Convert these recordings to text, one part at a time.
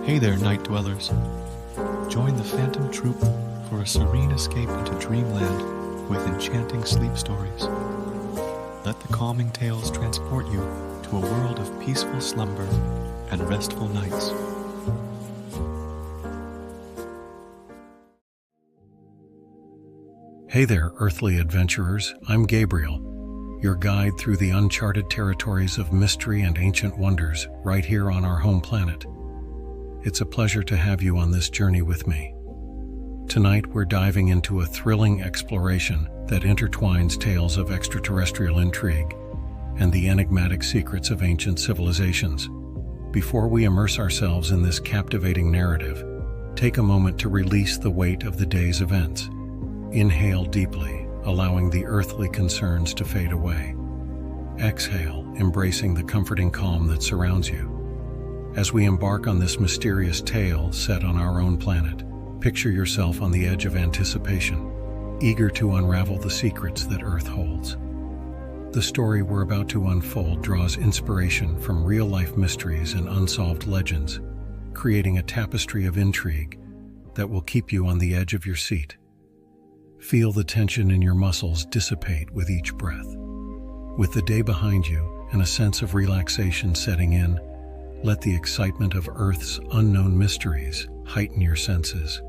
Hey there, night dwellers. Join the Phantom Troupe for a serene escape into dreamland with enchanting sleep stories. Let the calming tales transport you to a world of peaceful slumber and restful nights. Hey there, earthly adventurers. I'm Gabriel, your guide through the uncharted territories of mystery and ancient wonders right here on our home planet. It's a pleasure to have you on this journey with me. Tonight, we're diving into a thrilling exploration that intertwines tales of extraterrestrial intrigue and the enigmatic secrets of ancient civilizations. Before we immerse ourselves in this captivating narrative, take a moment to release the weight of the day's events. Inhale deeply, allowing the earthly concerns to fade away. Exhale, embracing the comforting calm that surrounds you. As we embark on this mysterious tale set on our own planet, picture yourself on the edge of anticipation, eager to unravel the secrets that Earth holds. The story we're about to unfold draws inspiration from real-life mysteries and unsolved legends, creating a tapestry of intrigue that will keep you on the edge of your seat. Feel the tension in your muscles dissipate with each breath. With the day behind you and a sense of relaxation setting in, let the excitement of Earth's unknown mysteries heighten your senses.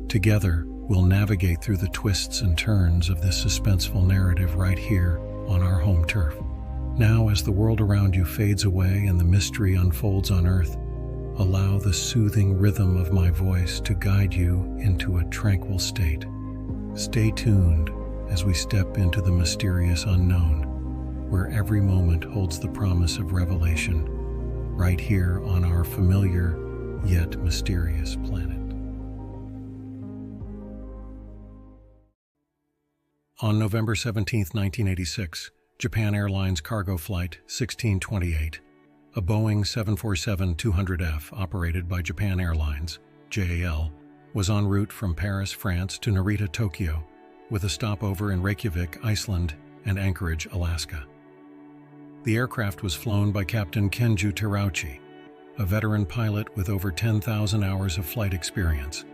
Together, we'll navigate through the twists and turns of this suspenseful narrative right here on our home turf. Now, as the world around you fades away and the mystery unfolds on Earth, allow the soothing rhythm of my voice to guide you into a tranquil state. Stay tuned as we step into the mysterious unknown, where every moment holds the promise of revelation, right here on our familiar yet mysterious planet. On November 17, 1986, Japan Airlines cargo flight 1628, a Boeing 747-200F operated by Japan Airlines, JAL, was en route from Paris, France to Narita, Tokyo, with a stopover in Reykjavik, Iceland, and Anchorage, Alaska. The aircraft was flown by Captain Kenju Terauchi, a veteran pilot with over 10,000 hours of flight experience,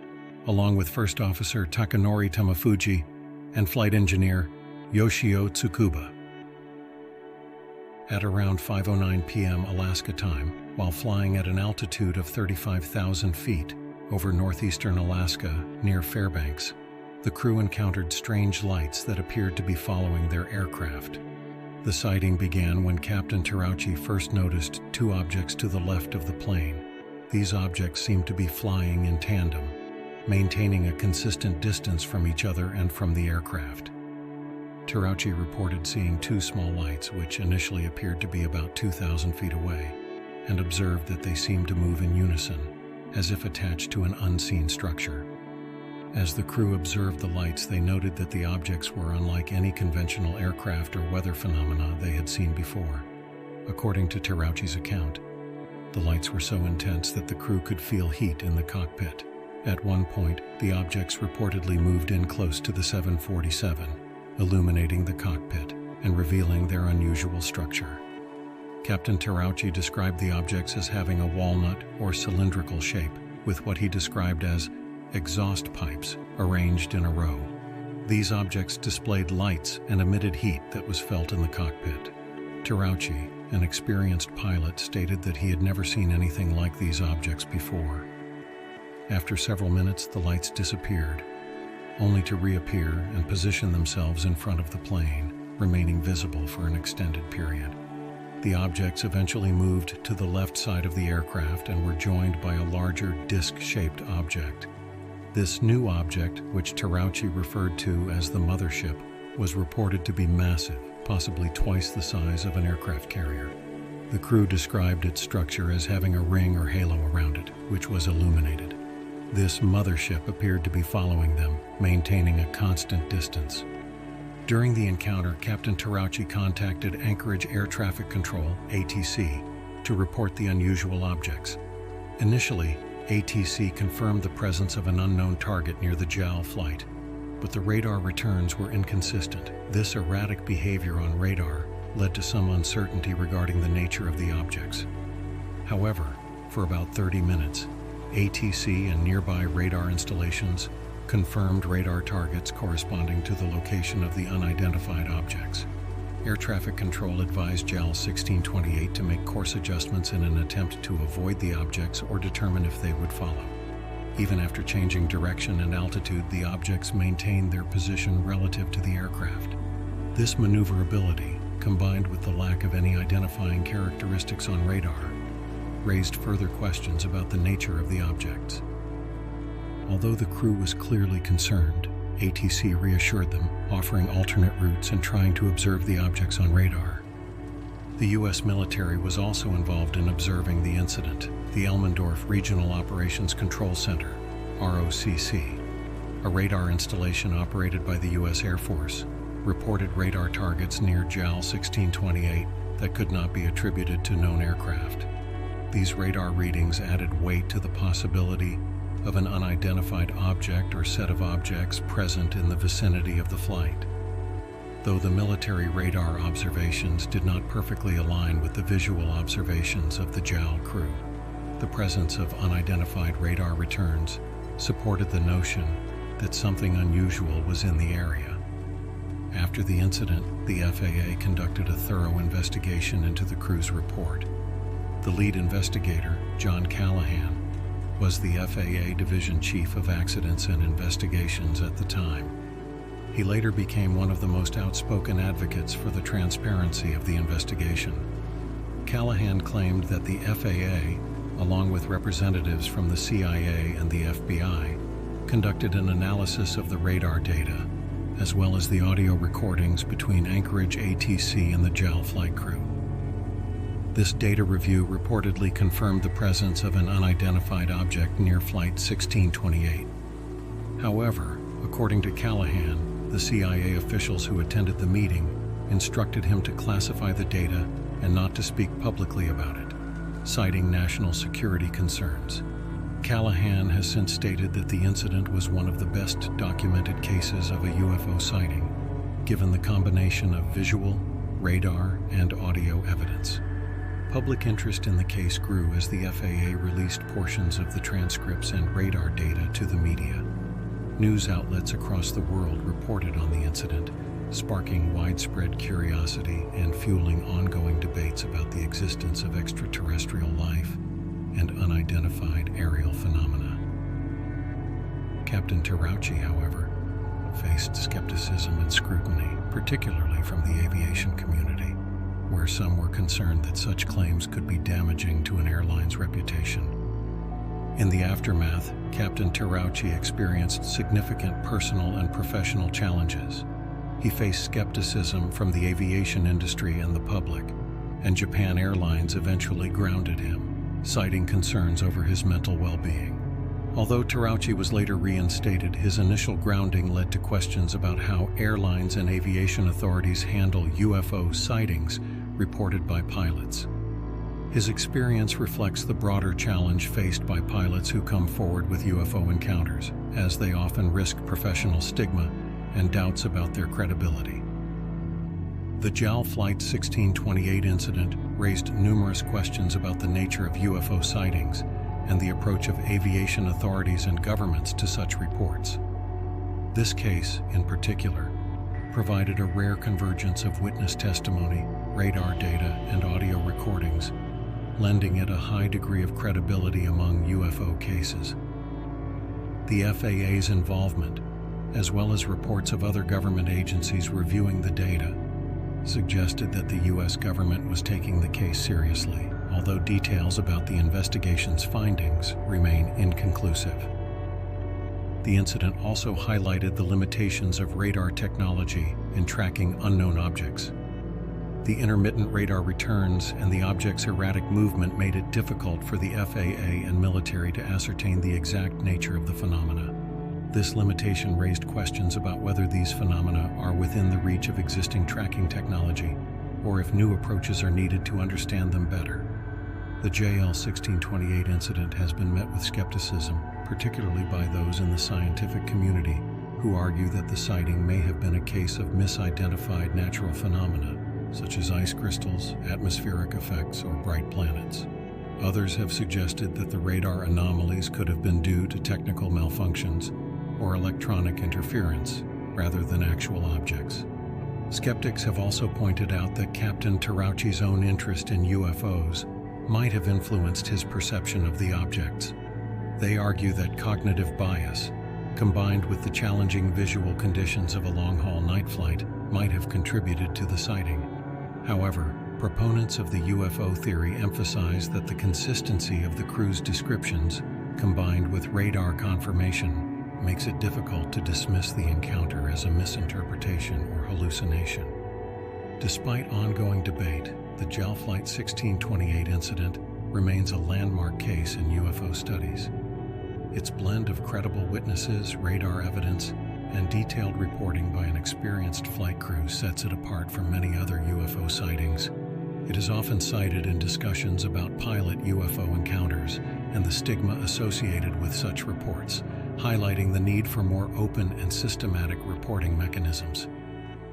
along with First Officer Takanori Tamafuji and Flight Engineer Yoshio Tsukuba. At around 5:09 p.m. Alaska time, while flying at an altitude of 35,000 feet over northeastern Alaska near Fairbanks, the crew encountered strange lights that appeared to be following their aircraft. The sighting began when Captain Terauchi first noticed two objects to the left of the plane. These objects seemed to be flying in tandem, maintaining a consistent distance from each other and from the aircraft. Terauchi reported seeing two small lights which initially appeared to be about 2,000 feet away, and observed that they seemed to move in unison, as if attached to an unseen structure. As the crew observed the lights, they noted that the objects were unlike any conventional aircraft or weather phenomena they had seen before. According to Terauchi's account, the lights were so intense that the crew could feel heat in the cockpit. At one point, the objects reportedly moved in close to the 747, illuminating the cockpit and revealing their unusual structure. Captain Terauchi described the objects as having a walnut or cylindrical shape, with what he described as exhaust pipes arranged in a row. These objects displayed lights and emitted heat that was felt in the cockpit. Terauchi, an experienced pilot, stated that he had never seen anything like these objects before. After several minutes, the lights disappeared, only to reappear and position themselves in front of the plane, remaining visible for an extended period. The objects eventually moved to the left side of the aircraft and were joined by a larger disc-shaped object. This new object, which Terauchi referred to as the mothership, was reported to be massive, possibly twice the size of an aircraft carrier. The crew described its structure as having a ring or halo around it, which was illuminated. This mothership appeared to be following them, maintaining a constant distance. During the encounter, Captain Terauchi contacted Anchorage Air Traffic Control, ATC, to report the unusual objects. Initially, ATC confirmed the presence of an unknown target near the JAL flight, but the radar returns were inconsistent. This erratic behavior on radar led to some uncertainty regarding the nature of the objects. However, for about 30 minutes, ATC and nearby radar installations confirmed radar targets corresponding to the location of the unidentified objects. Air traffic control advised JAL 1628 to make course adjustments in an attempt to avoid the objects or determine if they would follow. Even after changing direction and altitude, the objects maintained their position relative to the aircraft. This maneuverability, combined with the lack of any identifying characteristics on radar, raised further questions about the nature of the objects. Although the crew was clearly concerned, ATC reassured them, offering alternate routes and trying to observe the objects on radar. The U.S. military was also involved in observing the incident. The Elmendorf Regional Operations Control Center, ROCC, a radar installation operated by the U.S. Air Force, reported radar targets near JAL 1628 that could not be attributed to known aircraft. These radar readings added weight to the possibility of an unidentified object or set of objects present in the vicinity of the flight. Though the military radar observations did not perfectly align with the visual observations of the JAL crew, the presence of unidentified radar returns supported the notion that something unusual was in the area. After the incident, the FAA conducted a thorough investigation into the crew's report. The lead investigator, John Callahan, was the FAA Division Chief of Accidents and Investigations at the time. He later became one of the most outspoken advocates for the transparency of the investigation. Callahan claimed that the FAA, along with representatives from the CIA and the FBI, conducted an analysis of the radar data, as well as the audio recordings between Anchorage ATC and the JAL flight crew. This data review reportedly confirmed the presence of an unidentified object near Flight 1628. However, according to Callahan, the CIA officials who attended the meeting instructed him to classify the data and not to speak publicly about it, citing national security concerns. Callahan has since stated that the incident was one of the best documented cases of a UFO sighting, given the combination of visual, radar, and audio evidence. Public interest in the case grew as the FAA released portions of the transcripts and radar data to the media. News outlets across the world reported on the incident, sparking widespread curiosity and fueling ongoing debates about the existence of extraterrestrial life and unidentified aerial phenomena. Captain Troupe, however, faced skepticism and scrutiny, particularly from the aviation community, where some were concerned that such claims could be damaging to an airline's reputation. In the aftermath, Captain Troupe experienced significant personal and professional challenges. He faced skepticism from the aviation industry and the public, and Japan Airlines eventually grounded him, citing concerns over his mental well-being. Although Troupe was later reinstated, his initial grounding led to questions about how airlines and aviation authorities handle UFO sightings reported by pilots. His experience reflects the broader challenge faced by pilots who come forward with UFO encounters, as they often risk professional stigma and doubts about their credibility. The JAL Flight 1628 incident raised numerous questions about the nature of UFO sightings and the approach of aviation authorities and governments to such reports. This case, in particular, provided a rare convergence of witness testimony, radar data, and audio recordings, lending it a high degree of credibility among UFO cases. The FAA's involvement, as well as reports of other government agencies reviewing the data, suggested that the U.S. government was taking the case seriously, although details about the investigation's findings remain inconclusive. The incident also highlighted the limitations of radar technology in tracking unknown objects. The intermittent radar returns and the object's erratic movement made it difficult for the FAA and military to ascertain the exact nature of the phenomena. This limitation raised questions about whether these phenomena are within the reach of existing tracking technology, or if new approaches are needed to understand them better. The JL 1628 incident has been met with skepticism, particularly by those in the scientific community, who argue that the sighting may have been a case of misidentified natural phenomena, such as ice crystals, atmospheric effects, or bright planets. Others have suggested that the radar anomalies could have been due to technical malfunctions or electronic interference rather than actual objects. Skeptics have also pointed out that Captain Terauchi's own interest in UFOs might have influenced his perception of the objects. They argue that cognitive bias, combined with the challenging visual conditions of a long-haul night flight, might have contributed to the sighting. However, proponents of the UFO theory emphasize that the consistency of the crew's descriptions, combined with radar confirmation, makes it difficult to dismiss the encounter as a misinterpretation or hallucination. Despite ongoing debate, the JAL Flight 1628 incident remains a landmark case in UFO studies. Its blend of credible witnesses, radar evidence, and detailed reporting by an experienced flight crew sets it apart from many other UFO sightings. It is often cited in discussions about pilot UFO encounters and the stigma associated with such reports, highlighting the need for more open and systematic reporting mechanisms.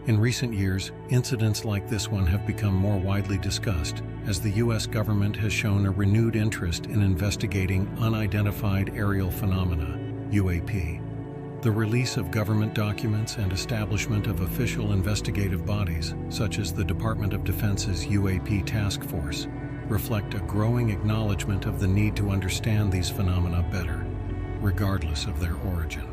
In recent years, incidents like this one have become more widely discussed as the U.S. government has shown a renewed interest in investigating unidentified aerial phenomena, UAP. The release of government documents and establishment of official investigative bodies, such as the Department of Defense's UAP Task Force, reflect a growing acknowledgement of the need to understand these phenomena better, regardless of their origin.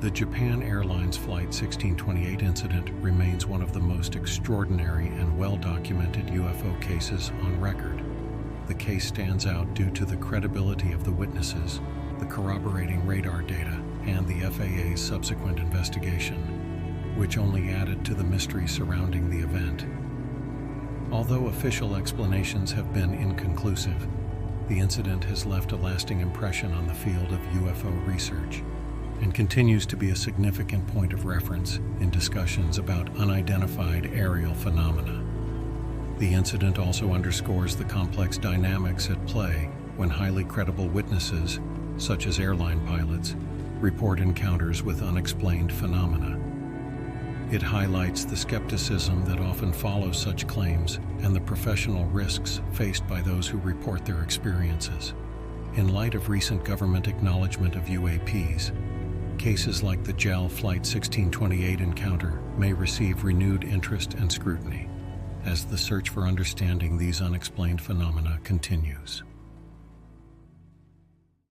The Japan Airlines Flight 1628 incident remains one of the most extraordinary and well-documented UFO cases on record. The case stands out due to the credibility of the witnesses, the corroborating radar data, and the FAA's subsequent investigation, which only added to the mystery surrounding the event. Although official explanations have been inconclusive, the incident has left a lasting impression on the field of UFO research and continues to be a significant point of reference in discussions about unidentified aerial phenomena. The incident also underscores the complex dynamics at play when highly credible witnesses, such as airline pilots, report encounters with unexplained phenomena. It highlights the skepticism that often follows such claims and the professional risks faced by those who report their experiences. In light of recent government acknowledgement of UAPs, cases like the JAL Flight 1628 encounter may receive renewed interest and scrutiny as the search for understanding these unexplained phenomena continues.